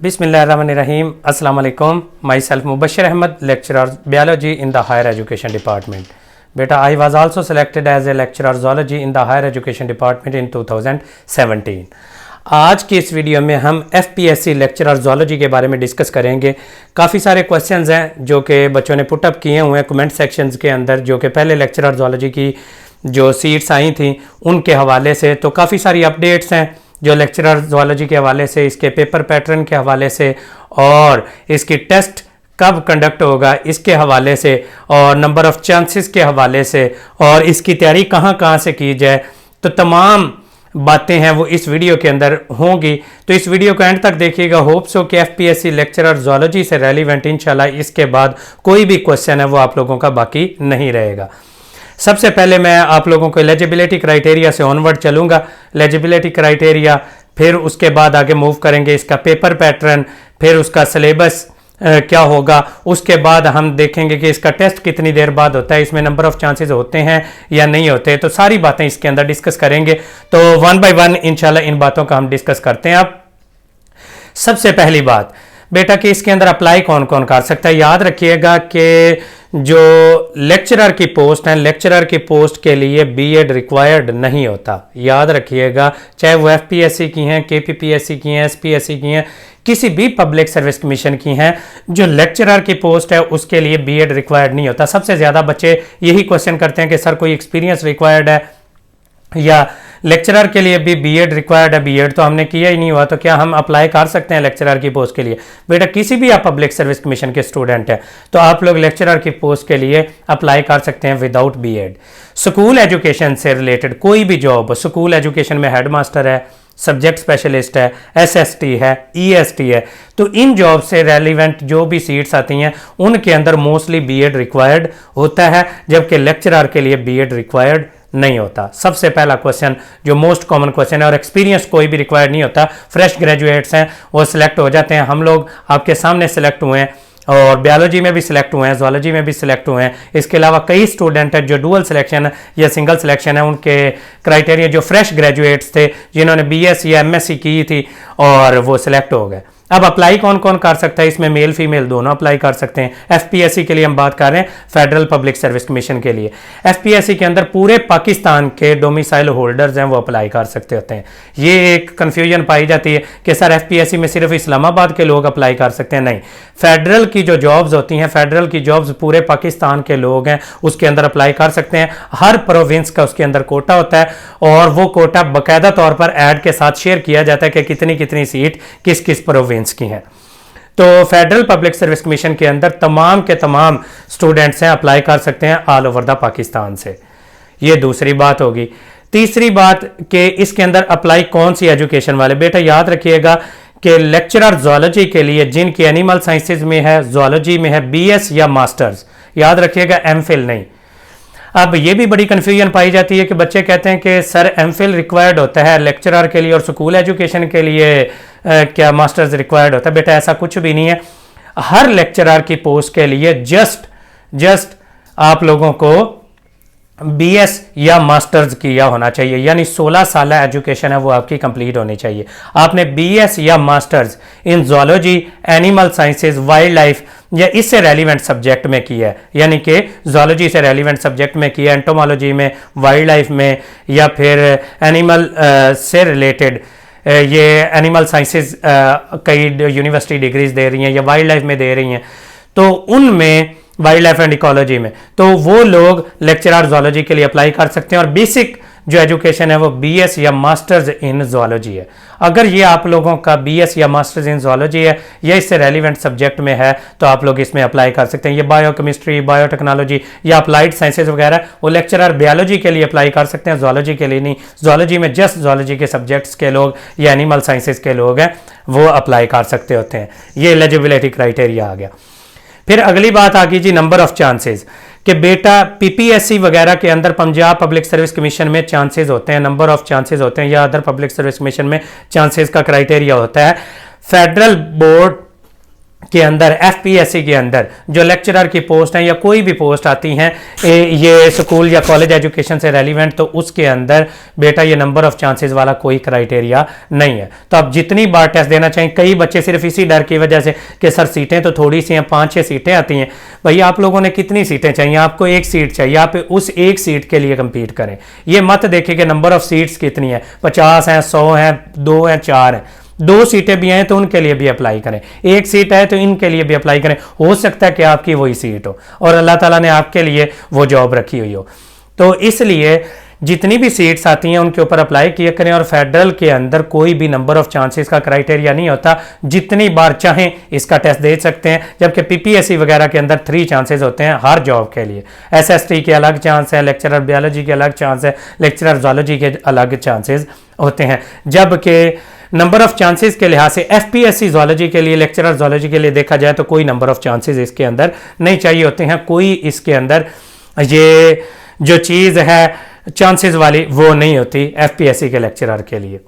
Bismillahirrahmanirrahim. Assalamu alaikum. Myself Mubashir Ahmed, lecturer biology in the higher education department. Beta, I was also selected as a lecturer zoology in the higher education department in 2017. आज की इस video में हम FPSC lecturer zoology के बारे में discuss करेंगे। काफ़ी सारे क्वेश्चंस हैं जो कि बच्चों ने पुटअप किए हुए हैं कमेंट सेक्शंस के अंदर, जो कि पहले लेक्चरर जोलॉजी की जो सीट्स आई थी उनके हवाले से। तो काफ़ी सारी अपडेट्स हैं जो लेक्चरर जोलॉजी के हवाले से, इसके पेपर पैटर्न के हवाले से और इसकी टेस्ट कब कंडक्ट होगा इसके हवाले से और नंबर ऑफ़ चांसेस के हवाले से और इसकी तैयारी कहाँ कहाँ से की जाए, तो तमाम बातें हैं वो इस वीडियो के अंदर होंगी। तो इस वीडियो को एंड तक देखिएगा। होप सो कि FPSC लेक्चरर जोलॉजी से रेलिवेंट इंशाल्लाह इसके बाद कोई भी क्वेश्चन है वो आप लोगों का बाकी नहीं रहेगा। सबसे पहले मैं आप लोगों को एलिजिबिलिटी क्राइटेरिया से ऑनवर्ड चलूँगा। एलिजिबिलिटी क्राइटेरिया, फिर उसके बाद आगे मूव करेंगे इसका पेपर पैटर्न, फिर उसका सिलेबस क्या होगा, उसके बाद हम देखेंगे कि इसका टेस्ट कितनी देर बाद होता है, इसमें नंबर ऑफ चांसेस होते हैं या नहीं होते। तो सारी बातें इसके अंदर डिस्कस करेंगे। तो वन बाय वन इंशाल्लाह इन बातों का हम डिस्कस करते हैं। अब सबसे पहली बात बेटा कि इसके अंदर अप्लाई कौन कौन कर सकता है। याद रखिएगा कि जो लेक्चरर की पोस्ट है, लेक्चरर की पोस्ट के लिए बीएड रिक्वायर्ड नहीं होता। याद रखिएगा, चाहे वो FPSC की हैं, KPPSC की हैं, SPSC की हैं, किसी भी पब्लिक सर्विस कमीशन की हैं, जो लेक्चरर की पोस्ट है उसके लिए बीएड रिक्वायर्ड नहीं होता। सबसे ज़्यादा बच्चे यही क्वेश्चन करते हैं कि सर कोई एक्सपीरियंस रिक्वायर्ड है या लेक्चरर के लिए भी बीएड रिक्वायर्ड है। बीएड तो हमने किया ही नहीं हुआ, तो क्या हम अप्लाई कर सकते हैं लेक्चरर की पोस्ट के लिए? बेटा किसी भी आप पब्लिक सर्विस कमीशन के स्टूडेंट हैं तो आप लोग लेक्चरर की पोस्ट के लिए अप्लाई कर सकते हैं विदाउट बीएड। स्कूल एजुकेशन से रिलेटेड कोई भी जॉब, स्कूल एजुकेशन में हेडमास्टर है, सब्जेक्ट स्पेशलिस्ट है, SST है, EST है, तो इन जॉब से रेलिवेंट जो भी सीट्स आती हैं उनके अंदर मोस्टली बीएड रिक्वायर्ड होता है, जबकि लेक्चरर के लिए बीएड रिक्वायर्ड नहीं होता। सबसे पहला क्वेश्चन जो मोस्ट कॉमन क्वेश्चन है, और एक्सपीरियंस कोई भी रिक्वायर्ड नहीं होता। फ्रेश ग्रेजुएट्स हैं वो सिलेक्ट हो जाते हैं। हम लोग आपके सामने सिलेक्ट हुए हैं और बायोलॉजी में भी सिलेक्ट हुए हैं, जोलॉजी में भी सिलेक्ट हुए हैं। इसके अलावा कई स्टूडेंट हैं जो डुअल सिलेक्शन या सिंगल सिलेक्शन है, उनके क्राइटेरिया जो फ्रेश ग्रेजुएट्स थे जिन्होंने BS या MSc की थी और वो सिलेक्ट हो गए। अब अप्लाई कौन कौन कर सकता है? इसमें मेल फीमेल दोनों अप्लाई कर सकते हैं। FPSC के लिए हम बात कर रहे हैं, फेडरल पब्लिक सर्विस कमीशन के लिए। FPSC के अंदर पूरे पाकिस्तान के डोमिसाइल होल्डर्स हैं वो अप्लाई कर सकते होते हैं। ये एक कन्फ्यूजन पाई जाती है कि सर FPSC में सिर्फ इस्लामाबाद के लोग अप्लाई कर सकते हैं। नहीं, फेडरल की जो जॉब्स होती हैं, फेडरल की जॉब्स पूरे पाकिस्तान के लोग हैं उसके अंदर अप्लाई कर सकते हैं। हर प्रोविंस का उसके अंदर कोटा होता है और वो कोटा बाकायदा तौर पर ऐड के साथ शेयर किया जाता है कि कितनी कितनी सीट किस किस प्रोविंस की हैं। तो फेडरल पब्लिक सर्विस कमीशन के अंदर तमाम के तमाम स्टूडेंट्स हैं अप्लाई कर सकते हैं ऑल ओवर द पाकिस्तान से। ये दूसरी बात होगी। तीसरी बात कि इसके अंदर अप्लाई कौन सी एजुकेशन वाले? बेटा याद रखिएगा कि लेक्चरर जोलॉजी के लिए जिनकी एनिमल साइंसेज में है, जोलॉजी में है, BS या मास्टर्स, याद रखिएगा MPhil नहीं। अब ये भी बड़ी कन्फ्यूजन पाई जाती है कि बच्चे कहते हैं कि सर MPhil रिक्वायर्ड होता है लेक्चरर के लिए और स्कूल एजुकेशन के लिए क्या मास्टर्स रिक्वायर्ड होता है? बेटा ऐसा कुछ भी नहीं है। हर लेक्चरर की पोस्ट के लिए जस्ट आप लोगों को BS या मास्टर्स किया होना चाहिए, यानी 16 साल एजुकेशन है वो आपकी कंप्लीट होनी चाहिए। आपने BS या masters in zoology, animal sciences, wild life या इससे रेलिवेंट सब्जेक्ट में किया है, यानी कि जोलॉजी से रेलिवेंट सब्जेक्ट में किया, एंटोमोलॉजी में, वाइल्ड लाइफ में, या फिर एनिमल से रिलेटेड ये एनिमल साइंसेज कई यूनिवर्सिटी डिग्रीज दे रही हैं या वाइल्ड लाइफ में दे रही हैं, तो उनमें वाइल्ड लाइफ एंड इकोलॉजी में तो वो लोग लेक्चरर जोलॉजी के लिए अप्लाई कर सकते हैं। और बेसिक जो एजुकेशन है वो BS या मास्टर्स इन जोलॉजी है। अगर ये आप लोगों का BS या मास्टर्स इन जोलॉजी है या इससे रेलिवेंट सब्जेक्ट में है तो आप लोग इसमें अप्लाई कर सकते हैं। ये बायोकेमिस्ट्री, बायोटेक्नोलॉजी या अप्लाइड साइंसेज वगैरह वो लेक्चरर बायोलॉजी के लिए अप्लाई कर सकते हैं, जोलॉजी के लिए नहीं। जोलॉजी में जस्ट जोलॉजी के सब्जेक्ट्स के लोग या एनिमल साइंसेज के लोग हैं वो अप्लाई कर सकते होते हैं। ये एलिजिबिलिटी क्राइटेरिया आ गया। फिर अगली बात आ गई जी नंबर ऑफ चांसेस, कि बेटा PPSC वगैरह के अंदर पंजाब पब्लिक सर्विस कमीशन में चांसेस होते हैं, नंबर ऑफ चांसेस होते हैं, या अदर पब्लिक सर्विस कमीशन में चांसेस का क्राइटेरिया होता है। फेडरल बोर्ड के अंदर एफपीएससी के अंदर जो लेक्चरर की पोस्ट है या कोई भी पोस्ट आती हैं ये स्कूल या कॉलेज एजुकेशन से रेलिवेंट, तो उसके अंदर बेटा ये नंबर ऑफ चांसेस वाला कोई क्राइटेरिया नहीं है। तो आप जितनी बार टेस्ट देना चाहें, कई बच्चे सिर्फ इसी डर की वजह से कि सर सीटें तो थोड़ी सी हैं, 5-6 सीटें आती हैं। भैया आप लोगों ने कितनी सीटें चाहिए? आपको एक सीट चाहिए, आप उस एक सीट के लिए कंपीट करें। ये मत देखें कि नंबर ऑफ सीट्स कितनी है, 50 हैं, 100 हैं, 2 हैं, 4 हैं। 2 सीटें भी हैं तो उनके लिए भी अप्लाई करें, 1 सीट है तो इनके लिए भी अप्लाई करें। हो सकता है कि आपकी वही सीट हो और अल्लाह ताला ने आपके लिए वो जॉब रखी हुई हो। तो इसलिए जितनी भी सीट्स आती हैं उनके ऊपर अप्लाई किया करें। और फेडरल के अंदर कोई भी नंबर ऑफ चांसेस का क्राइटेरिया नहीं होता, जितनी बार चाहें इसका टेस्ट दे सकते हैं। जबकि पीपीएससी वगैरह के अंदर 3 चांसेस होते हैं हर जॉब के लिए। एसएसटी के अलग चांस है, लेक्चरर बायोलॉजी के अलग चांस है, लेक्चरर जूलॉजी के अलग चांसेस होते हैं। जबकि नंबर ऑफ चांसेस के लिहाज से एफपीएससी जूलॉजी के लिए, लेक्चरर जूलॉजी के लिए देखा जाए तो कोई नंबर ऑफ चांसेस इसके अंदर नहीं चाहिए होते हैं। कोई इसके अंदर ये जो चीज़ है चांसेस वाली वो नहीं होती एफपीएससी के लेक्चरर के लिए।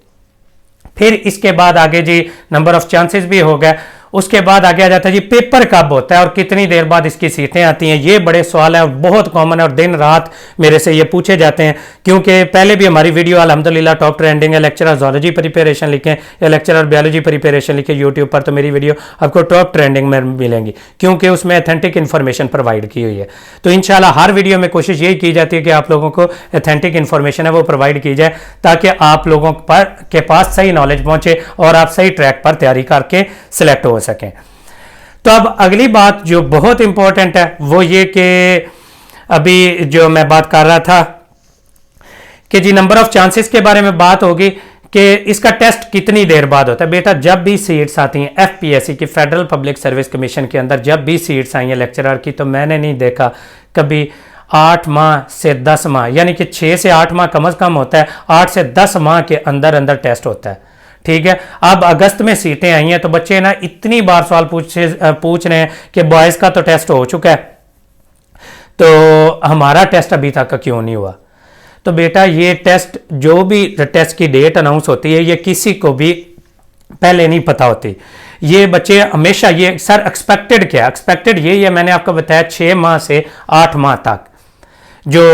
फिर इसके बाद आगे जी नंबर ऑफ चांसेस भी हो गया। उसके बाद आगे आ जाता है जी पेपर कब होता है और कितनी देर बाद इसकी सीटें आती हैं। ये बड़े सवाल हैं और बहुत कॉमन है और दिन रात मेरे से ये पूछे जाते हैं, क्योंकि पहले भी हमारी वीडियो अल्हम्दुलिल्लाह टॉप ट्रेंडिंग है। लेक्चरर जूलॉजी प्रिपरेशन लिखें या लेक्चरर बायोलॉजी प्रिपरेशन लिखें यूट्यूब पर, तो मेरी वीडियो आपको टॉप ट्रेंडिंग में मिलेंगी, क्योंकि उसमें अथेंटिक इन्फॉर्मेशन प्रोवाइड की हुई है। तो इंशाल्लाह हर वीडियो में कोशिश यही की जाती है कि आप लोगों को अथेंटिक इन्फॉर्मेशन है वो प्रोवाइड की जाए, ताकि आप लोगों के पास सही नॉलेज पहुंचे और आप सही ट्रैक पर तैयारी करके सिलेक्ट हो सकें। तो अब अगली बात जो बहुत इंपॉर्टेंट है वो ये कि अभी जो मैं बात कर रहा था कि जी नंबर ऑफ चांसेस के बारे में बात होगी कि इसका टेस्ट कितनी देर बाद होता है। बेटा जब भी सीट्स आती हैं एफपीएससी की, फेडरल पब्लिक सर्विस कमीशन के अंदर जब भी सीट्स आई हैं लेक्चरर की, तो मैंने नहीं देखा कभी 8 माह से 10 माह, यानी कि 6 से 8 माह कम अज कम होता है, 8 से 10 माह के अंदर अंदर टेस्ट होता है। ठीक है, अब अगस्त में सीटें आई हैं तो बच्चे ना इतनी बार सवाल पूछ रहे हैं कि बॉयज़ का तो टेस्ट हो चुका है तो हमारा टेस्ट अभी तक क्यों नहीं हुआ। तो बेटा ये टेस्ट, जो भी टेस्ट की डेट अनाउंस होती है, ये किसी को भी पहले नहीं पता होती। ये बच्चे हमेशा ये सर एक्सपेक्टेड क्या, एक्सपेक्टेड यही है, मैंने आपको बताया 6 माह से 8 माह तक जो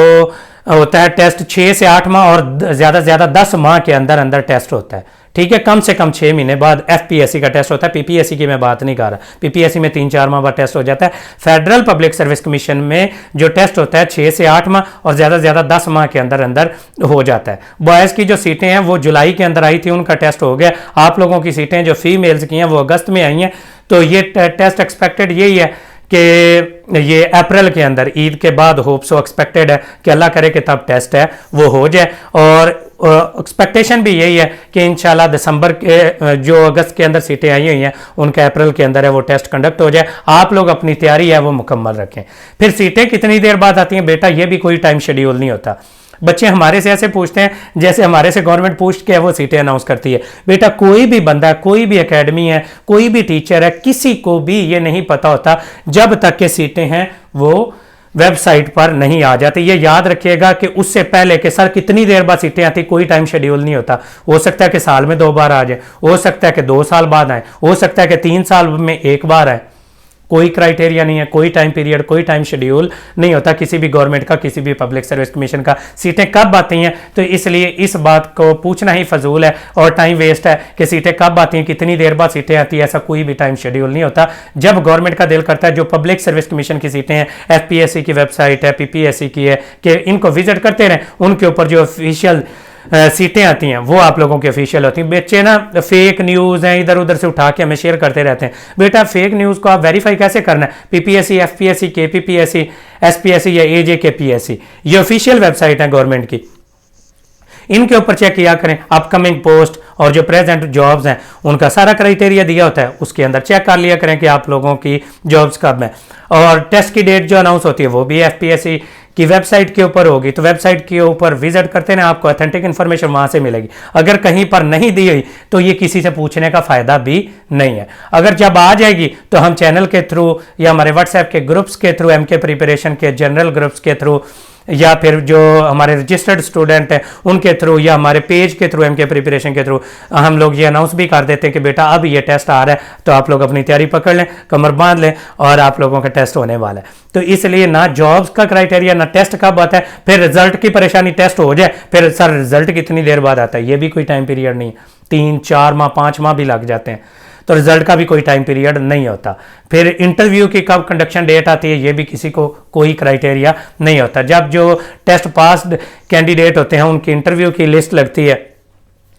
होता है टेस्ट, 6 से 8 माह और ज़्यादा से ज़्यादा 10 माह के अंदर अंदर टेस्ट होता है। ठीक है, कम से कम 6 महीने बाद एफपीएससी का टेस्ट होता है। पीपीएससी की मैं बात नहीं कर रहा, पीपीएससी में 3-4 माह बाद टेस्ट हो जाता है। फेडरल पब्लिक सर्विस कमीशन में जो टेस्ट होता है 6 से 8 माह और ज़्यादा से ज़्यादा 10 माह के अंदर अंदर हो जाता है। बॉयज़ की जो सीटें हैं वो जुलाई के अंदर आई थी, उनका टेस्ट हो गया। आप लोगों की सीटें जो फीमेल्स की हैं वो अगस्त में आई हैं। तो ये टेस्ट एक्सपेक्टेड यही है कि ये अप्रैल के अंदर ईद के बाद होप सो एक्सपेक्टेड है कि अल्लाह करे कि तब टेस्ट है वो हो जाए। और एक्सपेक्टेशन भी यही है कि इंशाल्लाह दिसंबर के जो अगस्त के अंदर सीटें आई हुई हैं उनका अप्रैल के अंदर है वो टेस्ट कंडक्ट हो जाए। आप लोग अपनी तैयारी है वो मुकम्मल रखें। फिर सीटें कितनी देर बाद आती हैं बेटा, ये भी कोई टाइम शेड्यूल नहीं होता। बच्चे हमारे से ऐसे पूछते हैं जैसे हमारे से गवर्नमेंट पूछ के वो सीटें अनाउंस करती है। बेटा कोई भी बंदा, कोई भी एकेडमी है, कोई भी टीचर है, किसी को भी ये नहीं पता होता जब तक के सीटें हैं वो वेबसाइट पर नहीं आ जाती। ये याद रखिएगा कि उससे पहले कि सर कितनी देर बाद सीटें आती, कोई टाइम शेड्यूल नहीं होता। हो सकता है कि साल में 2 बार आ जाए, हो सकता है कि 2 साल बाद आए, हो सकता है कि 3 साल में 1 बार आए। कोई क्राइटेरिया नहीं है, कोई टाइम पीरियड, कोई टाइम शेड्यूल नहीं होता किसी भी गवर्नमेंट का, किसी भी पब्लिक सर्विस कमीशन का। सीटें कब आती हैं तो इसलिए इस बात को पूछना ही फजूल है और टाइम वेस्ट है कि सीटें कब आती हैं, कितनी देर बाद सीटें आती हैं। ऐसा कोई भी टाइम शेड्यूल नहीं होता। जब गवर्नमेंट का दिल करता है, जो पब्लिक सर्विस कमीशन की सीटें हैं, एफपीएससी की वेबसाइट है, पीपीएससी की है, कि इनको विजिट करते रहें, उनके ऊपर जो ऑफिशियल सीटें आती हैं वो आप लोगों की ऑफिशियल होती हैं। बच्चे ना फेक न्यूज़ हैं इधर उधर से उठा के हमें शेयर करते रहते हैं। बेटा फेक न्यूज़ को आप वेरीफाई कैसे करना है? पीपीएससी, एफपीएससी, केपीपीएससी, एसपीएससी या एजेकेपीएससी, ये ऑफिशियल वेबसाइट है गवर्नमेंट की, इनके ऊपर चेक किया करें। अपकमिंग पोस्ट और जो प्रेजेंट जॉब्स हैं उनका सारा क्राइटेरिया दिया होता है, उसके अंदर चेक कर लिया करें कि आप लोगों की जॉब्स कब हैं। और टेस्ट की डेट जो अनाउंस होती है वो भी एफपीएससी की वेबसाइट के ऊपर होगी। तो वेबसाइट के ऊपर विजिट करते ना, आपको ऑथेंटिक इन्फॉर्मेशन वहां से मिलेगी। अगर कहीं पर नहीं दी हुई तो ये किसी से पूछने का फायदा भी नहीं है। अगर जब आ जाएगी तो हम चैनल के थ्रू या हमारे व्हाट्सएप के ग्रुप्स के थ्रू, एमके प्रिपरेशन के जनरल ग्रुप्स के थ्रू या फिर जो हमारे रजिस्टर्ड स्टूडेंट हैं उनके थ्रू या हमारे पेज के थ्रू एमके प्रिपरेशन के थ्रू हम लोग ये अनाउंस भी कर देते हैं कि बेटा अब ये टेस्ट आ रहा है, तो आप लोग अपनी तैयारी पकड़ लें, कमर बांध लें और आप लोगों का टेस्ट होने वाला है। तो इसलिए ना जॉब्स का क्राइटेरिया ना टेस्ट कब आता है, फिर रिजल्ट की परेशानी, टेस्ट हो जाए फिर सर रिजल्ट कितनी देर बाद आता है, ये भी कोई टाइम पीरियड नहीं, 3-4 माह 5 माह भी लग जाते हैं, तो रिजल्ट का भी कोई टाइम पीरियड नहीं होता। फिर इंटरव्यू की कब कंडक्शन डेट आती है, ये भी किसी को कोई क्राइटेरिया नहीं होता। जब जो टेस्ट पास कैंडिडेट होते हैं उनकी इंटरव्यू की लिस्ट लगती है,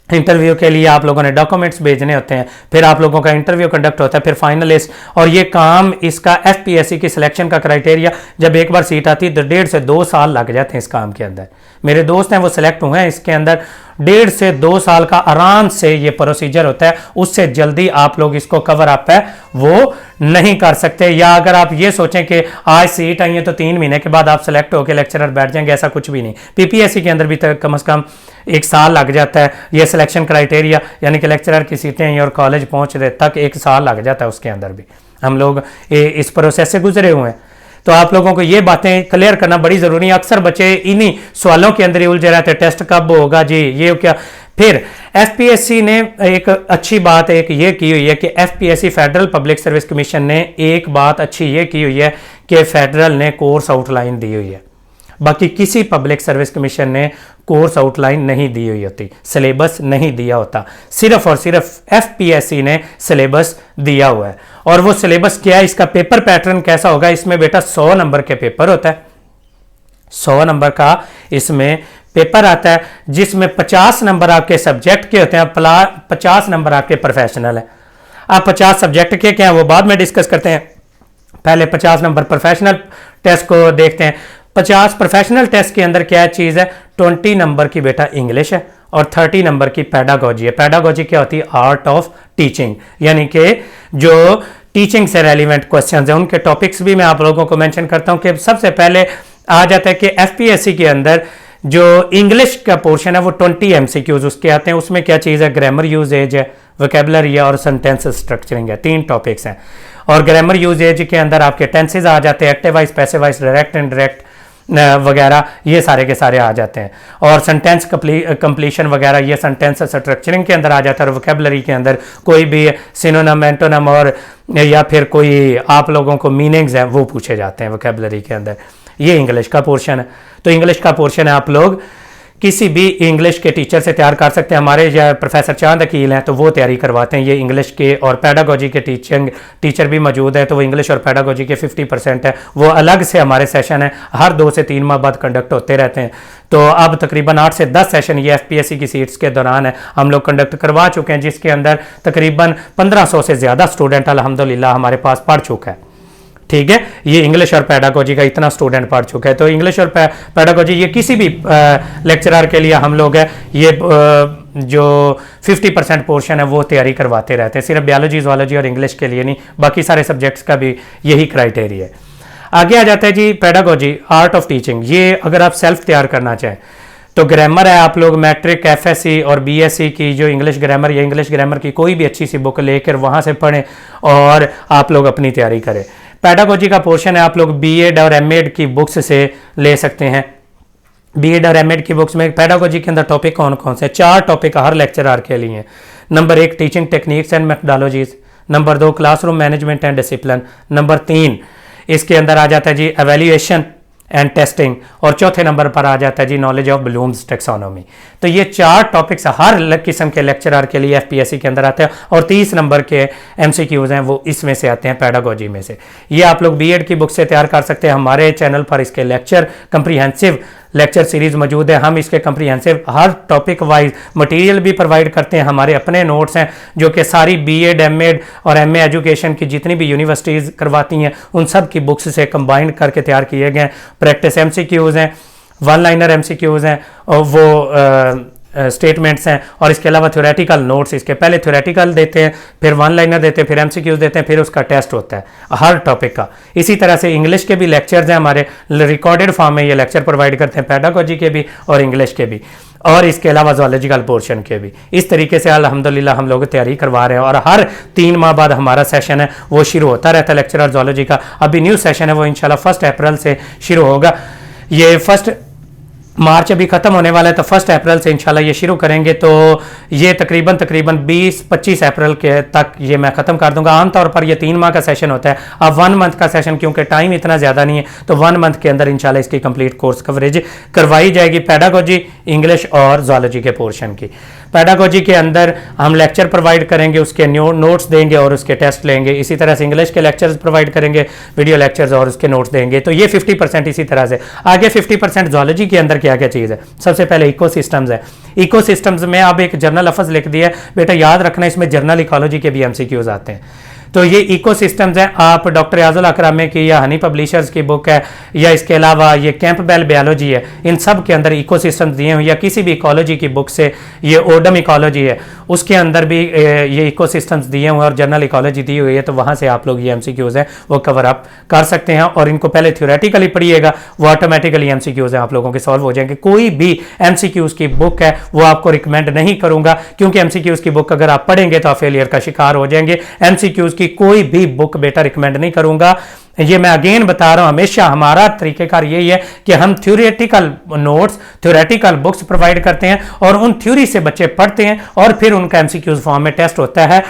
इंटरव्यू के लिए आप लोगों ने डॉक्यूमेंट्स भेजने होते हैं, फिर आप लोगों का इंटरव्यू कंडक्ट होता है, फिर फाइनलिस्ट, और ये काम इसका एफपीएससी की सिलेक्शन का क्राइटेरिया, जब एक बार सीट आती है तो 1.5 से 2 साल लग जाते हैं इस काम के अंदर। मेरे दोस्त हैं वो सिलेक्ट हुए हैं, इसके अंदर 1.5 से 2 साल का आराम से ये प्रोसीजर होता है, उससे जल्दी आप लोग इसको कवर अप है वो नहीं कर सकते। या अगर आप ये सोचें कि आज सीट आई है तो 3 महीने के बाद आप सिलेक्ट होकर लेक्चरर बैठ जाएंगे, ऐसा कुछ भी नहीं। पीपीएससी के अंदर भी कम से कम 1 साल लग जाता है, ये सिलेक्शन क्राइटेरिया यानी कि लेक्चरर की सीटें और कॉलेज पहुंचने तक 1 साल लग जाता है, उसके अंदर भी हम लोग इस प्रोसेस से गुजरे हुए हैं। तो आप लोगों को ये बातें क्लियर करना बड़ी ज़रूरी है। अक्सर बच्चे इन्हीं सवालों के अंदर ही उलझे रहते हैं, टेस्ट कब होगा जी, ये क्या। फिर एफपीएससी ने एक अच्छी बात एक ये की हुई है कि FPSC federal public service commission ने एक बात अच्छी ये की हुई है कि फेडरल ने कोर्स आउटलाइन दी हुई है, बाकी किसी पब्लिक सर्विस कमीशन ने कोर्स आउटलाइन नहीं दी हुई होती, सिलेबस नहीं दिया होता, सिर्फ और सिर्फ एफपीएससी ने सिलेबस दिया हुआ है। और वो सिलेबस क्या है, इसका पेपर पैटर्न कैसा होगा, इसमें बेटा 100 नंबर के पेपर होता है, 100 नंबर का इसमें पेपर आता है, जिसमें 50 नंबर आपके सब्जेक्ट के होते हैं, 50 नंबर आपके प्रोफेशनल है। आप 50 सब्जेक्ट के क्या है वो बाद में डिस्कस करते हैं, पहले 50 नंबर प्रोफेशनल टेस्ट को देखते हैं। 50 प्रोफेशनल टेस्ट के अंदर क्या चीज़ है, 20 नंबर की बेटा इंग्लिश है और 30 नंबर की पैडागोजी है। पैडागोजी क्या होती है, आर्ट ऑफ टीचिंग, यानी कि जो टीचिंग से रेलिवेंट क्वेश्चंस हैं उनके टॉपिक्स भी मैं आप लोगों को मेंशन करता हूं कि सबसे पहले आ जाता है कि एफपीएससी के अंदर जो इंग्लिश का पोर्शन है वो 20 एमसीक्यूज उसके आते हैं। उसमें क्या चीज़ है, ग्रामर यूजेज है, वोकैबुलरी है और सेंटेंस स्ट्रक्चरिंग है, 3 टॉपिक्स हैं। और ग्रामर यूजेज के अंदर आपके टेंसेज आ जाते हैं, active voice, passive wise, direct indirect वगैरह, ये सारे के सारे आ जाते हैं। और सेंटेंस कंप्लीशन वगैरह ये सेंटेंस स्ट्रक्चरिंग के अंदर आ जाता है। और वोकैबुलरी के अंदर कोई भी सिनोनिम, एंटोनिम और या फिर कोई आप लोगों को मीनिंग्स हैं वो पूछे जाते हैं वोकैबुलरी के अंदर। ये इंग्लिश का पोर्शन है। तो इंग्लिश का पोर्शन है आप लोग किसी भी इंग्लिश के टीचर से तैयार कर सकते हैं। हमारे या प्रोफेसर चांद अकील हैं तो वो तैयारी करवाते हैं ये इंग्लिश के, और पैडागोजी के टीचर भी मौजूद है, तो वो इंग्लिश और पैडागोजी के 50% है, वो अलग से हमारे सेशन है, हर 2 से 3 माह बाद कंडक्ट होते रहते हैं। तो अब तकरीबन 8 से 10 सेशन ये एफपीएससी की सीट्स के दौरान है हम लोग कंडक्ट करवा चुके हैं, जिसके अंदर तकरीबन 1500 से ज़्यादा स्टूडेंट अल्हम्दुलिल्लाह हमारे पास पढ़ चुका है। ठीक है, ये इंग्लिश और पैडागोजी का इतना स्टूडेंट पढ़ चुका है। तो इंग्लिश और पैडागोजी ये किसी भी लेक्चरर के लिए हम लोग है ये जो 50% पोर्शन है वो तैयारी करवाते रहते हैं, सिर्फ बायोलॉजी, ज़ूलॉजी और इंग्लिश के लिए नहीं, बाकी सारे सब्जेक्ट्स का भी यही क्राइटेरिया है। आगे आ जाता है जी पैडागोजी, आर्ट ऑफ टीचिंग। ये अगर आप सेल्फ तैयार करना चाहें तो ग्रामर है, आप लोग मैट्रिक, एफएससी और बीएससी की जो इंग्लिश ग्रामर या इंग्लिश ग्रामर की कोई भी अच्छी सी बुक लेकर वहाँ से पढ़ें और आप लोग अपनी तैयारी करें। पैडागोजी का पोर्शन है आप लोग बीएड और एमएड की बुक्स से ले सकते हैं। बीएड और एमएड की बुक्स में पैडागोजी के अंदर टॉपिक कौन कौन से, 4 टॉपिक हर लेक्चरर के लिए। Number 1 teaching techniques and methodologies, number 2 classroom management and discipline, number 3 इसके अंदर आ जाता है जी एवेल्यूएशन एंड टेस्टिंग, और चौथे नंबर पर आ जाता है जी नॉलेज ऑफ ब्लूम्स टेक्सोनोमी। तो ये 4 टॉपिक्स हर किस्म के लेक्चरर के लिए एफपीएससी के अंदर आते हैं, और 30 नंबर के एमसीक्यूज हैं वो इसमें से आते हैं पैडागोजी में से। ये आप लोग बीएड की बुक से तैयार कर सकते हैं। हमारे चैनल पर इसके लेक्चर कंप्रीहेंसिव लेक्चर सीरीज मौजूद है, हम इसके कंप्रीहेंसिव हर टॉपिक वाइज मटेरियल भी प्रोवाइड करते हैं। हमारे अपने नोट्स हैं जो कि सारी बीएड, एमएड और एमए एजुकेशन की जितनी भी यूनिवर्सिटीज़ करवाती हैं उन सब की बुक्स से कंबाइन करके तैयार किए गए। प्रैक्टिस एमसीक्यूज़ हैं, 1 लाइनर एमसीक्यूज़ हैं और वो स्टेटमेंट्स हैं, और इसके अलावा थ्योरेटिकल नोट्स, इसके पहले थ्योरेटिकल देते हैं, फिर 1 लाइनर देते हैं, फिर एमसीक्यूज देते हैं, फिर उसका टेस्ट होता है हर टॉपिक का। इसी तरह से इंग्लिश के भी लेक्चर्स हैं हमारे, रिकॉर्डेड फॉर्म में ये लेक्चर प्रोवाइड करते हैं पैडागोजी के भी और इंग्लिश के भी, और इसके अलावा ज़ूलॉजिकल पोर्शन के भी। इस तरीके से अल्हम्दुलिल्लाह हम लोग तैयारी करवा रहे हैं, और हर 3 माह बाद हमारा सेशन है वो शुरू होता रहता है लेक्चरर ज़ूलॉजी का। अभी न्यू सेशन है वो इंशाल्लाह 1 अप्रैल से शुरू होगा। ये 1 मार्च अभी ख़त्म होने वाला है, तो 1 अप्रैल से इंशाल्लाह ये शुरू करेंगे। तो ये तकरीबन 20-25 अप्रैल के तक ये मैं ख़त्म कर दूंगा। आमतौर पर ये 3 माह का सेशन होता है। अब 1 मंथ का सेशन, क्योंकि टाइम इतना ज़्यादा नहीं है, तो 1 मंथ के अंदर इंशाल्लाह इसकी कंप्लीट कोर्स कवरेज करवाई जाएगी, पेडागोजी, इंग्लिश और ज़ूलॉजी के पोर्शन की। पेडागोजी के अंदर हम लेक्चर प्रोवाइड करेंगे, उसके नोट्स देंगे और उसके टेस्ट लेंगे। इसी तरह से इंग्लिश के लेक्चर्स प्रोवाइड करेंगे, वीडियो लेक्चर्स और उसके नोट्स देंगे। तो ये 50% इसी तरह से। आगे 50% ज़ूलॉजी के अंदर क्या क्या चीज़ है? सबसे पहले इकोसिस्टम्स है। इकोसिस्टम्स में अब एक जर्नल लफ्ज़ लिख दिया है, बेटा याद रखना, इसमें जर्नल इकोलॉजी के भी MCQs आते हैं। तो ये इकोसिस्टम्स हैं। आप डॉक्टर याजुल अकरामी की या हनी पब्लिशर्स की बुक है, या इसके अलावा ये कैंपबेल बायोलॉजी है, इन सब के अंदर इकोसिस्टम्स दिए हुए, या किसी भी इकोलॉजी की बुक से, ये ओडम इकोलॉजी है उसके अंदर भी ये इकोसिस्टम्स दिए हुए और जनरल इकोलॉजी दी हुई है। तो वहाँ से आप लोग ये MCQs हैं वो कवर अप कर सकते हैं, और इनको पहले थ्योरेटिकली पढ़िएगा, वो ऑटोमेटिकली MCQs हैं आप लोगों के सॉल्व हो जाएंगे। कोई भी MCQs की बुक है वो आपको रिकमेंड नहीं करूँगा, क्योंकि MCQs की बुक अगर आप पढ़ेंगे तो आप फेलियर का शिकार हो जाएंगे। MCQs की कोई भी बुक बेटा रिकमेंड नहीं करूंगा। ये मैं अगेन बता रहा हूं, हमेशा हमारा तरीकेकार यही है कि हम theoretical notes, theoretical books provide करते हैं, और उन थ्योरी से बच्चे पढ़ते हैं, और फिर उनका MCQs फॉर्म में टेस्ट होता है,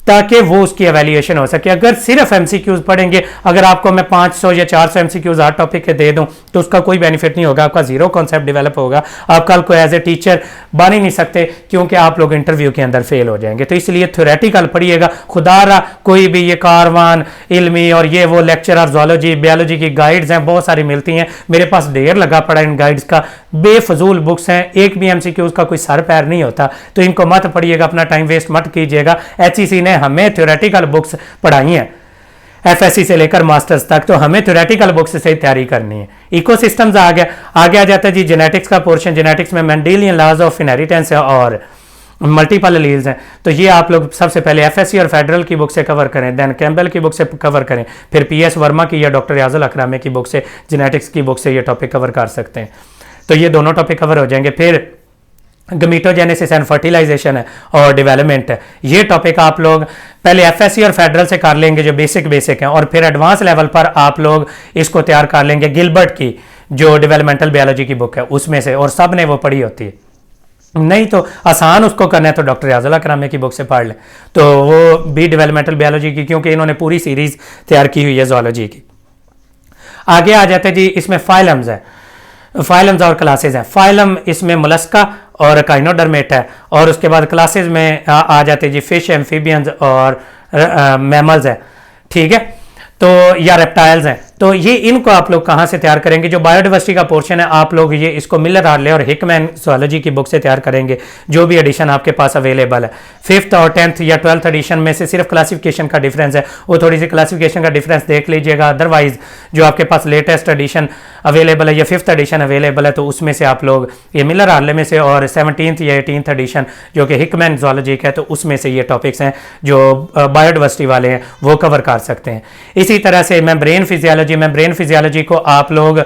ताकि वो उसकी एवेल्यूएशन हो सके। अगर सिर्फ MCQs पढ़ेंगे, अगर आपको मैं 500 या 400 MCQs हर टॉपिक के दे दूं, तो उसका कोई बेनिफिट नहीं होगा, आपका जीरो कॉन्सेप्ट डेवलप होगा, आप कल को एज ए टीचर बन ही नहीं सकते, क्योंकि आप लोग इंटरव्यू के अंदर फेल हो जाएंगे। तो इसलिए थ्योरेटिकल पढ़िएगा। खुदारा कोई भी ये कारवान इल्मी और ये वो लेक्चरर ज़ूलॉजी बायोलॉजी की गाइड्स हैं, बहुत सारी मिलती हैं, मेरे पास ढेर लगा पड़ा इन गाइड्स का, बेफजूल बुक्स हैं, एक भी MCQs का कोई सर पैर नहीं होता। तो इनको मत पढ़िएगा, अपना टाइम वेस्ट मत कीजिएगा। HEC ने हमें थ्योरेटिकल बुक्स पढ़ाई हैं, FSC से लेकर मास्टर्स तक, तो हमें थ्योरेटिकल बुक्स से तैयारी करनी है। इकोसिस्टम्स आ गया। आगे आ जाता है जी जेनेटिक्स का पोर्शन। जेनेटिक्स में मेंडेलियन लॉज ऑफ इनहेरिटेंस है और मल्टीपल एलील्स हैं। तो ये आप लोग सबसे पहले FSC और फेडरल की बुक से कवर करें, देन कैम्बेल की बुक से कवर करें, फिर PS वर्मा की या डॉक्टर याजुल अकरामी की बुक से, जेनेटिक्स की बुक से ये टॉपिक कवर कर सकते हैं। तो ये दोनों टॉपिक कवर हो जाएंगे। फिर गमीटोजेनेसिस एंड फर्टिलाइजेशन है और डेवलपमेंट है। ये टॉपिक आप लोग पहले FSC और फेडरल से कर लेंगे जो बेसिक हैं, और फिर एडवांस लेवल पर आप लोग इसको तैयार कर लेंगे गिलबर्ट की जो डेवलपमेंटल बायोलॉजी की बुक है उसमें से, और सब ने वो पढ़ी होती है। नहीं तो आसान उसको करना है तो डॉक्टर याजुल अकरामी की बुक से पढ़ लें, तो वो भी डेवलपमेंटल बायोलॉजी की, क्योंकि इन्होंने पूरी सीरीज तैयार की हुई है ज़ूलॉजी की। आगे आ जाते जी, इसमें फाइलम्स है, फाइलम्स और क्लासेज हैं। फाइलम इसमें मोलस्का और काइनोडर्मेट है, और उसके बाद क्लासेज में आ जाते जी फिश, एम्फीबियंस और मैमल्स है, ठीक है, तो या रेप्टाइल्स हैं। तो ये इनको आप लोग कहाँ से तैयार करेंगे? जो बायोडाइवर्सिटी का पोर्शन है आप लोग ये इसको मिलर हार्ले और हिकमैन ज़ूलॉजी की बुक से तैयार करेंगे, जो भी एडिशन आपके पास अवेलेबल है। 5th और 10th या 12th एडिशन में से सिर्फ क्लासिफिकेशन का डिफरेंस है, वो थोड़ी सी क्लासिफिकेशन का डिफरेंस देख लीजिएगा। अदरवाइज जो आपके पास लेटेस्ट एडिशन अवेलेबल है या 5th एडिशन अवेलेबल है, तो उसमें से आप लोग ये मिलर हार्ले में से, और 17th या 18th एडिशन जो कि हिकमैन ज़ूलॉजी का है, तो उसमें से ये टॉपिक्स हैं जो बायोडाइवर्सिटी वाले हैं वो कवर कर सकते हैं। इसी तरह से मेम्ब्रेन फिजियोलॉजी को आप लोग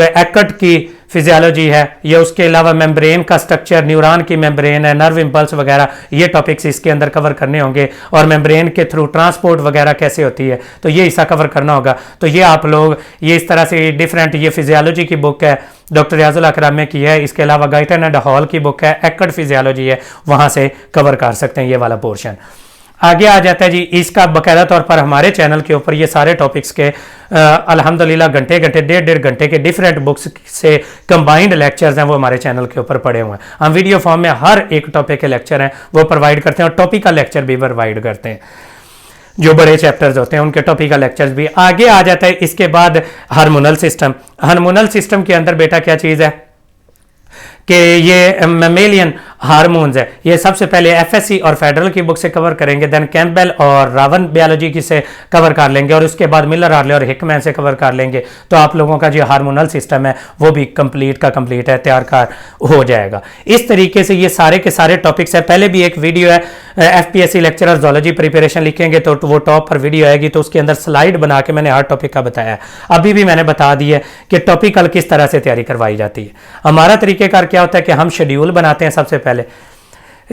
एक्ट की फिजियोलॉजी है, ये उसके अलावा मेम्ब्रेन का स्ट्रक्चर, न्यूरॉन की मेम्ब्रेन है, नर्व इंपल्स वगैरह, ये टॉपिक्स इसके अंदर कवर करने होंगे, और मेम्ब्रेन के थ्रू ट्रांसपोर्ट वगैरह कैसे होती है, तो ये हिस्सा कवर करना होगा। तो ये आप लोग ये इस तरह से डिफरेंट, ये फिजियोलॉजी की बुक है डॉक्टर याजुल अकरामी की है, इसके अलावा गाइटन एंड हॉल की बुक है, एक्ट फिजियोलॉजी है, वहाँ से कवर कर सकते हैं ये वाला पोर्शन। आगे आ जाता है जी, इसका बाकायदा तौर पर हमारे चैनल के ऊपर ये सारे टॉपिक्स के अल्हम्दुलिल्लाह घंटे 1.5 घंटे के डिफरेंट बुक्स से कंबाइंड लेक्चर्स हैं, वो हमारे चैनल के ऊपर पड़े हुए हैं। हम वीडियो फॉर्म में हर एक टॉपिक के लेक्चर हैं वो प्रोवाइड करते हैं, और टॉपिकल लेक्चर भी प्रोवाइड करते हैं, जो बड़े चैप्टर्स होते हैं उनके टॉपिकल लेक्चर्स भी। आगे आ जाता है इसके बाद हार्मोनल सिस्टम। हार्मोनल सिस्टम के अंदर बेटा क्या चीज़ है कि ये मेमेलियन हार्मोन्स है, ये सबसे पहले FSC और फेडरल की बुक से कवर करेंगे, देन कैम्पबेल और रावन बायोलॉजी की से कवर कर लेंगे, और उसके बाद मिलर हार्ले और हिकमैन से कवर कर लेंगे। तो आप लोगों का जो हार्मोनल सिस्टम है वो भी कंप्लीट है, तैयार कार हो जाएगा। इस तरीके से ये सारे के सारे टॉपिक्स है। पहले भी एक वीडियो है FPSC लेक्चरर ज़ूलॉजी प्रिपरेशन लिखेंगे तो वो टॉप पर वीडियो आएगी, तो उसके अंदर स्लाइड बना के मैंने हर टॉपिक का बताया है। अभी भी मैंने बता दी है कि टॉपिकल किस तरह से तैयारी करवाई जाती है। हमारा तरीकेकार क्या होता है कि हम शेड्यूल बनाते हैं, सबसे पहले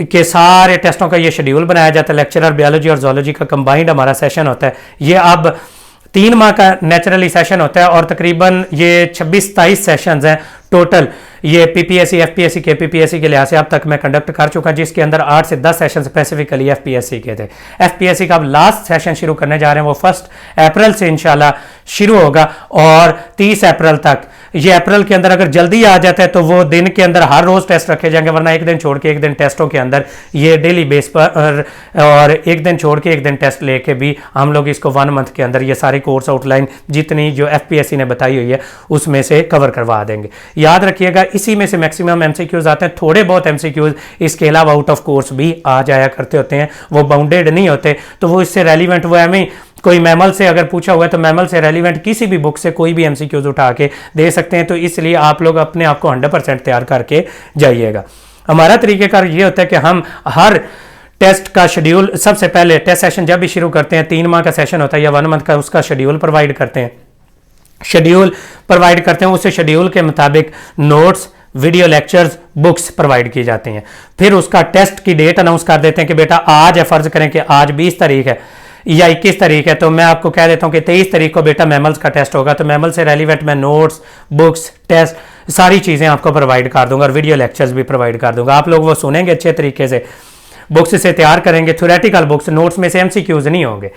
कि सारे टेस्टों का ये शेड्यूल बनाया जाता है, लेक्चरर बायोलॉजी और ज़ूलॉजी का कंबाइंड हमारा सेशन होता है। ये अब 3 माह का नेचुरली सेशन होता है और तकरीबन ये 26-27 सेशंस हैं टोटल। ये पीपीएससी, एफपीएससी के, पीपीएससी के लिहाज से अब तक मैं कंडक्ट कर चुका, जिसके अंदर 8 से 10 सेशन स्पेसिफिकली एफपीएससी के थे। एफपीएससी का अब लास्ट सेशन शुरू करने जा रहे हैं, वो 1 अप्रैल से इंशाल्लाह शुरू होगा और 30 अप्रैल तक। ये अप्रैल के अंदर अगर जल्दी आ जाता है तो वो दिन के अंदर हर रोज टेस्ट रखे जाएंगे, वरना एक दिन छोड़ के एक दिन टेस्टों के अंदर ये डेली बेस पर, और एक दिन छोड़ के एक दिन टेस्ट लेके भी हम लोग इसको 1 मंथ के अंदर ये सारी कोर्स आउटलाइन जितनी जो एफपीएससी ने बताई हुई है उसमें से कवर करवा देंगे। याद रखिएगा इसी में से मैक्सिमम एमसीक्यूज आते हैं, थोड़े बहुत एमसीक्यूज इसके अलावा आउट ऑफ कोर्स भी आ जाया करते होते हैं, वो बाउंडेड नहीं होते, तो वो इससे रेलिवेंट वो हमें कोई मैमल से अगर पूछा हुआ है तो मैमल से रेलिवेंट किसी भी बुक से कोई भी एमसीक्यूज उठा के दे सकते हैं। तो इसलिए आप लोग अपने आप को 100% तैयार करके जाइएगा। हमारा तरीक़ेकार ये होता है कि हम हर टेस्ट का शेड्यूल, सबसे पहले टेस्ट सेशन जब भी शुरू करते हैं 3 माह का सेशन होता है या 1 मंथ का, उसका शेड्यूल प्रोवाइड करते हैं। उस शेड्यूल के मुताबिक notes, video lectures, books provide की जाती हैं। फिर उसका टेस्ट की डेट अनाउंस कर देते हैं कि बेटा आज है, फ़र्ज़ करें कि आज 20 तारीख है या 21 तारीख है, तो मैं आपको कह देता हूं कि 23 तारीख को बेटा मैमल्स का टेस्ट होगा, तो मैमल से रेलिवेंट मैं नोट्स, बुक्स, टेस्ट सारी चीज़ें आपको प्रोवाइड कर दूंगा और वीडियो लेक्चर्स भी प्रोवाइड कर दूंगा। आप लोग वो सुनेंगे अच्छे तरीके से, बुक्स से तैयार करेंगे। थ्योरेटिकल बुक्स, नोट्स में से एमसीक्यूज नहीं होंगे,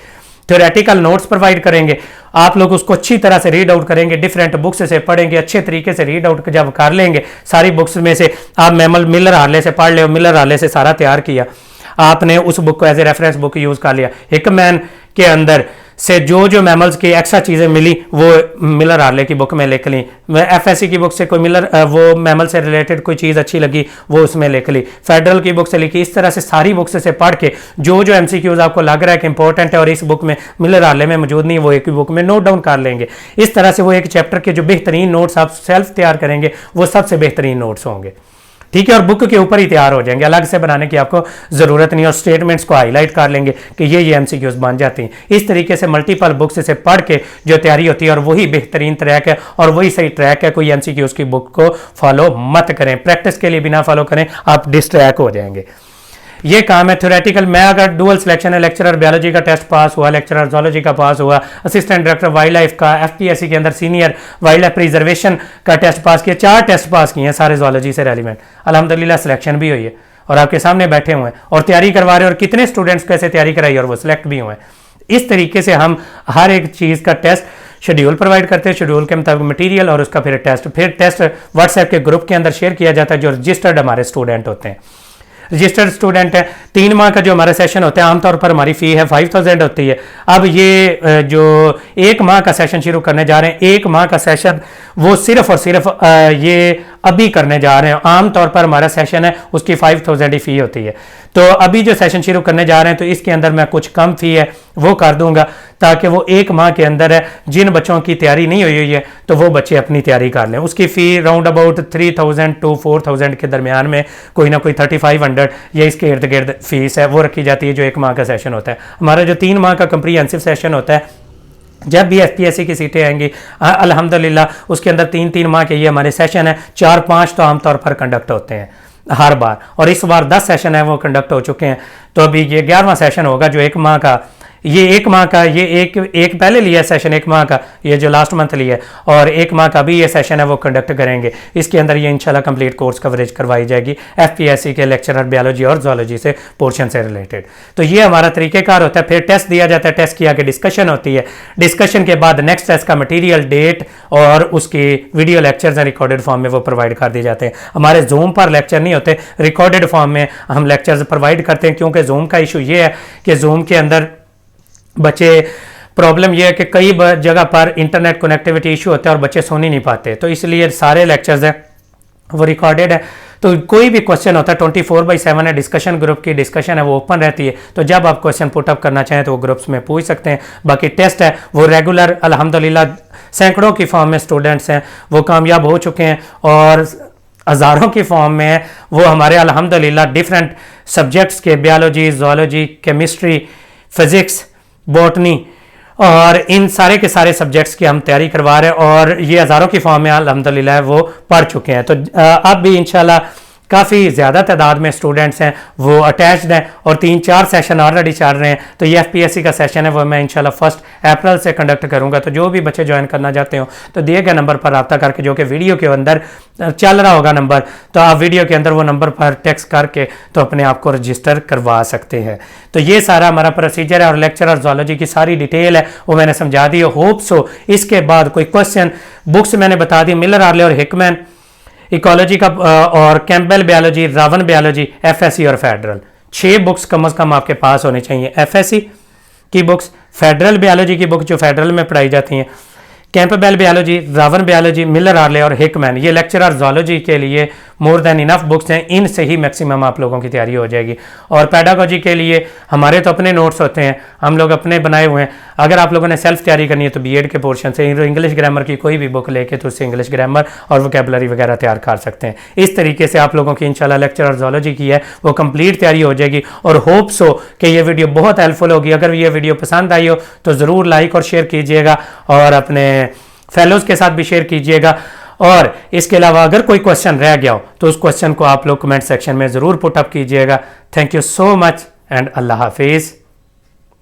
थ्योरेटिकल नोट्स प्रोवाइड करेंगे। आप लोग उसको अच्छी तरह से रीड आउट करेंगे, डिफरेंट बुक्स से पढ़ेंगे, अच्छे तरीके से रीड आउट जब कर लेंगे सारी बुक्स में से, आप मैमल मिलर हार्ले से पढ़ ले, मिलर हार्ले से सारा तैयार किया आपने, उस बुक को as a reference book use कर लिया। हिकमैन के अंदर से जो मैमल्स की एक्स्ट्रा चीज़ें मिली वो मिलर हार्ले की बुक में लिख ली। एफएससी की बुक से कोई वो मैमल से रिलेटेड कोई चीज़ अच्छी लगी वो उसमें लिख ली, फेडरल की बुक से लिखी। इस तरह से सारी बुक्स से पढ़ के जो एमसीक्यूज आपको लग रहा है कि इंपॉर्टेंट है और इस बुक में मिलर हार्ले में मौजूद नहीं, वो एक ही बुक में नोट डाउन कर लेंगे। इस तरह से वो एक चैप्टर के जो बेहतरीन नोट्स आप सेल्फ तैयार करेंगे वो सबसे बेहतरीन नोट्स होंगे, ठीक है, और बुक के ऊपर ही तैयार हो जाएंगे, अलग से बनाने की आपको ज़रूरत नहीं। और स्टेटमेंट्स को हाईलाइट कर लेंगे कि ये एमसीक्यूज बन जाती हैं। इस तरीके से मल्टीपल बुक्स से पढ़ के जो तैयारी होती है और वही बेहतरीन ट्रैक है और वही सही ट्रैक है। कोई एमसीक्यूज की बुक को फॉलो मत करें, प्रैक्टिस के लिए बिना फॉलो करें आप डिस्ट्रैक्ट हो जाएंगे। ये काम है थ्योरेटिकल। मैं अगर डुअल सिलेक्शन है, लेक्चरर बायोलॉजी का टेस्ट पास हुआ, लेक्चरर जूलॉजी का पास हुआ, असिस्टेंट डायरेक्टर वाइल्ड लाइफ का, एफपीएससी के अंदर सीनियर वाइल्ड लाइफ प्रिजर्वेशन का टेस्ट पास किया, 4 टेस्ट पास किए हैं सारे जूलॉजी से रेलिवेंट, अल्हम्दुलिल्लाह सिलेक्शन भी हुई है और आपके सामने बैठे हुए हैं और तैयारी करवा रहे हैं। और कितने स्टूडेंट्स कैसे तैयारी कराई और वो सिलेक्ट भी हुए हैं। इस तरीके से हम हर एक चीज़ का टेस्ट शेड्यूल प्रोवाइड करते हैं, शेड्यूल के मुताबिक मटेरियल और उसका फिर टेस्ट व्हाट्सएप के ग्रुप के अंदर शेयर किया जाता है जो रजिस्टर्ड हमारे स्टूडेंट होते हैं। रजिस्टर्ड स्टूडेंट है, 3 माह का जो हमारा सेशन होता है आमतौर पर हमारी फ़ी है 5000 होती है। अब ये जो 1 माह का सेशन शुरू करने जा रहे हैं, 1 माह का सेशन वो सिर्फ और सिर्फ ये अभी करने जा रहे हैं। आमतौर पर हमारा सेशन है उसकी 5000 ही फ़ी होती है। तो अभी जो सेशन शुरू करने जा रहे हैं तो इसके अंदर मैं कुछ कम फ़ी है वो कर दूंगा ताकि वो 1 माह के अंदर है, जिन बच्चों की तैयारी नहीं हुई है तो वो बच्चे अपनी तैयारी कर लें। उसकी फ़ी राउंड अबाउट 3000 to 4000 के दरमियान में कोई ना कोई 3500 या इसके इर्द गिर्द फीस है वो रखी जाती है जो 1 माह का सेशन होता है। हमारा जो 3 माह का कंप्रीहेंसिव सेशन होता है, जब भी एफपीएससी की सीटें आएंगी अल्हम्दुलिल्लाह उसके अंदर 3-3 माह के ये हमारे सेशन है, 4-5 तो आमतौर पर कंडक्ट होते हैं हर बार, और इस बार 10 सेशन है वो कंडक्ट हो चुके हैं। तो अभी ये 11वां सेशन होगा जो 1 माह का, ये 1 माह का, ये एक पहले लिया सेशन 1 माह का, ये जो लास्ट मंथ लिया है, और 1 माह का भी ये सेशन है वो कंडक्ट करेंगे। इसके अंदर ये इंशाल्लाह कंप्लीट कोर्स कवरेज करवाई जाएगी एफपीएससी के लेक्चरर बायोलॉजी और जूलॉजी से पोर्शन से रिलेटेड। तो ये हमारा तरीकेकार होता है। फिर टेस्ट दिया जाता है, टेस्ट की आगे डिस्कशन होती है, डिस्कशन के बाद नेक्स्ट टेस्ट का मटीरियल, डेट और उसकी वीडियो लेक्चर्स रिकॉर्डेड फॉर्म में वो प्रोवाइड कर दिए जाते हैं। हमारे जूम पर लेक्चर नहीं होते, रिकॉर्डेड फॉर्म में हम लेक्चर्स प्रोवाइड करते हैं, क्योंकि जूम का इशू ये है कि जूम के अंदर बच्चे, प्रॉब्लम यह है कि कई जगह पर इंटरनेट कनेक्टिविटी इशू होता है और बच्चे सुन ही नहीं पाते, तो इसलिए सारे लेक्चर्स हैं वो रिकॉर्डेड है। तो कोई भी क्वेश्चन होता है 24/7 है, डिस्कशन ग्रुप की डिस्कशन है वो ओपन रहती है, तो जब आप क्वेश्चन पुटअप करना चाहें तो वो ग्रुप्स में पूछ सकते हैं। बाकी टेस्ट है वो रेगुलर अल्हम्दुलिल्लाह सैकड़ों की फॉर्म में स्टूडेंट्स हैं वो कामयाब हो चुके हैं और हज़ारों की फॉर्म में है वो हमारे अल्हम्दुलिल्लाह डिफरेंट सब्जेक्ट्स के, biology, zoology, chemistry, physics, botany और इन सारे के सारे सब्जेक्ट्स की हम तैयारी करवा रहे हैं और ये हज़ारों की फॉर्म में अल्हम्दुलिल्लाह वो पढ़ चुके हैं। तो अब भी इंशाल्लाह काफ़ी ज़्यादा तादाद में स्टूडेंट्स हैं वो अटैच्ड हैं और 3-4 सेशन ऑलरेडी चल रहे हैं। तो ये FPSC का सेशन है वो मैं इंशाल्लाह 1 अप्रैल से कंडक्ट करूँगा। तो जो भी बच्चे ज्वाइन करना चाहते हो तो दिए गए नंबर पर रब्ता करके, जो कि वीडियो के अंदर चल रहा होगा नंबर, तो आप वीडियो के अंदर वो नंबर पर टेक्स्ट करके तो अपने आप को रजिस्टर करवा सकते हैं। तो ये सारा हमारा प्रोसीजर है और लेक्चर और ज़ूलॉजी की सारी डिटेल है वो मैंने समझा दी। होप सो इसके बाद कोई क्वेश्चन, बुक्स मैंने बता दी, मिलर आर्ले और हिकमैन इकोलॉजी का और Campbell biology, Ravan biology, FSC और फेडरल, 6 बुक्स कम से कम आपके पास होनी चाहिए। FSC की बुक्स, फेडरल बायोलॉजी की बुक जो फेडरल में पढ़ाई जाती हैं, Campbell biology, Ravan biology, Miller early और हिकमैन, ये लेक्चरर ज़ूलॉजी के लिए मोर देन इनफ बुक्स हैं। इनसे ही मैक्सिमम आप लोगों की तैयारी हो जाएगी। और पैडागोजी के लिए हमारे तो अपने नोट्स होते हैं, हम लोग अपने बनाए हुए हैं। अगर आप लोगों ने सेल्फ तैयारी करनी है तो BEd के पोर्शन से इंग्लिश ग्रामर की कोई भी बुक लेके तो उससे इंग्लिश ग्रामर और वोकैबुलरी वगैरह तैयार कर सकते हैं। इस तरीके से आप लोगों की इंशाल्लाह लेक्चरर ज़ूलॉजी की है वो कंप्लीट तैयारी हो जाएगी। और होप सो कि ये वीडियो बहुत हेल्पफुल होगी। अगर ये वीडियो पसंद आई हो तो ज़रूर लाइक और शेयर कीजिएगा और अपने फेलोज़ के साथ भी शेयर कीजिएगा। और इसके अलावा अगर कोई क्वेश्चन रह गया हो तो उस क्वेश्चन को आप लोग कमेंट सेक्शन में ज़रूर पुट अप कीजिएगा। Thank you so much and अल्लाह हाफिज़।